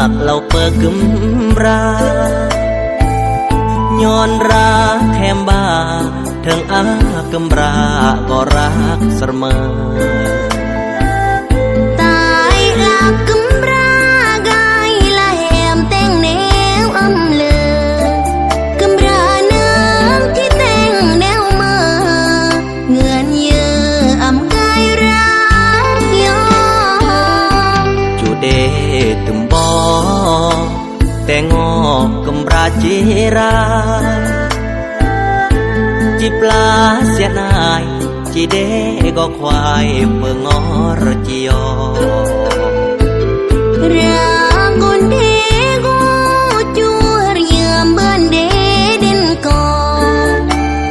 ากเราเปิดกึมราย้อนรักแถมบ้าเถิงอากำราก็รักเสมอตายลากำรากายละแหมแต่งแนวอำเลอกำราน้ำที่แต่งแนวเมื่อเงื่อนเยอะอำกายรักยอจูเดตึมบอแต่งอกำราจีราจีปลาเสียนายจีเดก็ควายเปิงอรจียอรักคนเดกูจูเรียมเบินเดดินก่อ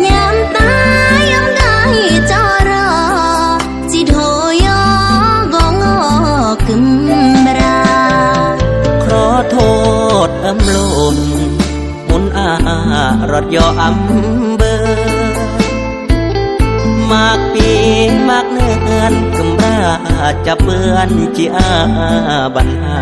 ยามตายยามได้จอรอจีโทยอกงอกึมราขอโทษอำลนมุนอารถยออำเบอมากปีมากเนือนกำราจะเปื้อนจีอาบัญหา